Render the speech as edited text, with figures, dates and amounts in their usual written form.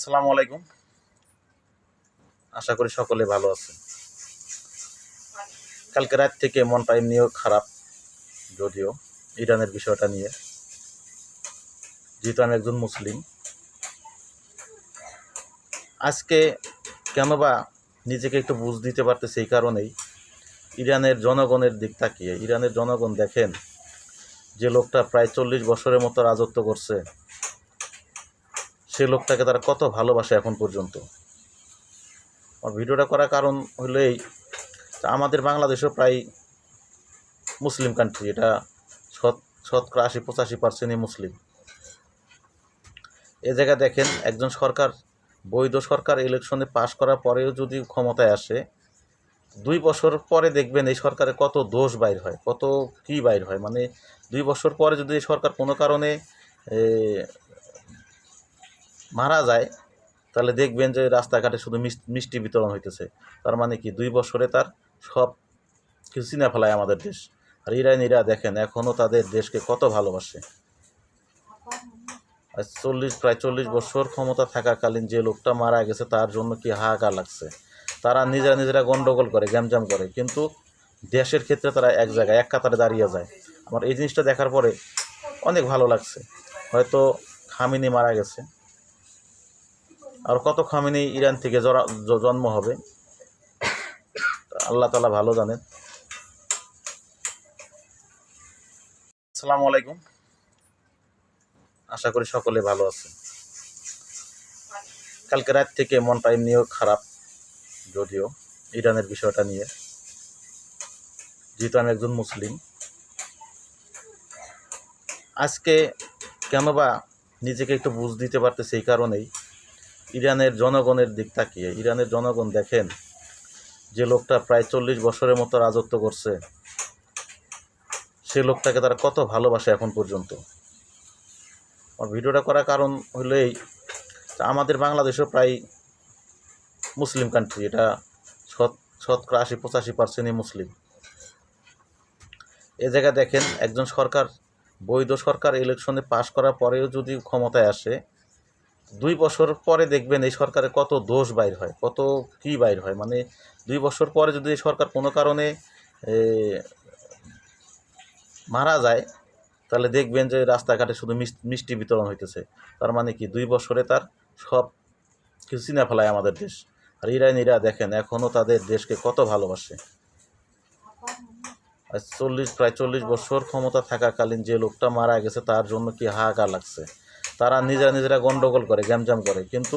আসসালামু আলাইকুম। আশা করি সকলে ভালো আছেন। কালকে রাত থেকে মনটা এমনিও খারাপ, যদিও ইরানের বিষয়টা নিয়ে। যেহেতু আমি একজন মুসলিম, আজকে কেন বা নিজেকে একটু বুঝ দিতে পারতেছে এই কারণেই, ইরানের জনগণের দিক তাকিয়ে। ইরানের জনগণ দেখেন, যে লোকটা প্রায় 40 বছরের মতো রাজত্ব করছে, সে লোকটাকে তারা কত ভালোবাসে এখন পর্যন্ত। আমার ভিডিওটা করার কারণ হলো এই, আমাদের বাংলাদেশও প্রায় মুসলিম কান্ট্রি, এটা শতকরা 80-85% মুসলিম। এ জায়গায় দেখেন, একজন সরকার, বৈধ সরকার ইলেকশনে পাশ করার পরেও যদি ক্ষমতায় আসে, 2 বছর পরে দেখবেন এই সরকারের কত দোষ বাইর হয়, কত কি বাইর হয়। মানে 2 বছর পরে যদি এই সরকার কোনো কারণে মারা যায়, তাহলে দেখবেন যে রাস্তাঘাটে শুধু মিষ্টি বিতরণ হইতেছে। তার মানে কি, 2 বছরে তার সব কিছু চিনে ফেলায় আমাদের দেশ। আর ইরানিরা দেখেন এখনও তাদের দেশকে কত ভালোবাসে। আর প্রায় 40 বছর ক্ষমতা থাকাকালীন যে লোকটা মারা গেছে, তার জন্য কি হাহাকার লাগছে। তারা নিজেরা গন্ডগোল করে, গ্যামজাম করে, কিন্তু দেশের ক্ষেত্রে তারা এক জায়গায় এক কাতারে দাঁড়িয়ে যায়। আমার এই জিনিসটা দেখার পরে অনেক ভালো লাগছে। হয়তো খামেনি মারা গেছে, আর কত খামেনি ইরান থেকে জন্ম হবে, আল্লাহ তাআলা ভালো জানেন। আসসালামু আলাইকুম। আশা করি সকলে ভালো আছেন। কালকে রাত থেকে মনটা এমনিও খারাপ, যদিও ইরানের বিষয়টা নিয়ে। যেহেতু আমি একজন মুসলিম, আজকে কেন বা নিজেকে একটু বুঝ দিতে পারতেছে এই কারণেই, ইরানের জনগণের দিক তাকিয়ে। ইরানের জনগণ দেখেন, যে লোকটা প্রায় 40 বছরের মতো রাজত্ব করছে, সে লোকটাকে তারা কত ভালোবাসে এখন পর্যন্ত। আমার ভিডিওটা করার কারণ হলো এই, আমাদের বাংলাদেশও প্রায় মুসলিম কান্ট্রি, এটা শতকরা 80-85% মুসলিম। এ জায়গায় দেখেন, একজন সরকার, বৈধ সরকার ইলেকশনে পাশ করার পরেও যদি ক্ষমতায় আসে, 2 বছর পরে দেখবেন এই সরকারের কত দোষ বাইর হয়, কত কি বাইর হয়। মানে 2 বছর পরে যদি এই সরকার কোনো কারণে মারা যায়, তাহলে দেখবেন যে রাস্তাঘাটে শুধু মিষ্টি বিতরণ হইতেছে। তার মানে কি, 2 বছরে তার সব কিছু চিনে ফেলায় আমাদের দেশ। আর ইরানিরা দেখেন এখনও তাদের দেশকে কত ভালোবাসে। আর প্রায় 40 বছর ক্ষমতা থাকাকালীন যে লোকটা মারা গেছে, তার জন্য কি হাহাকার লাগছে। তারা নিজেরা গন্ডগোল করে, গ্যামজাম করে, কিন্তু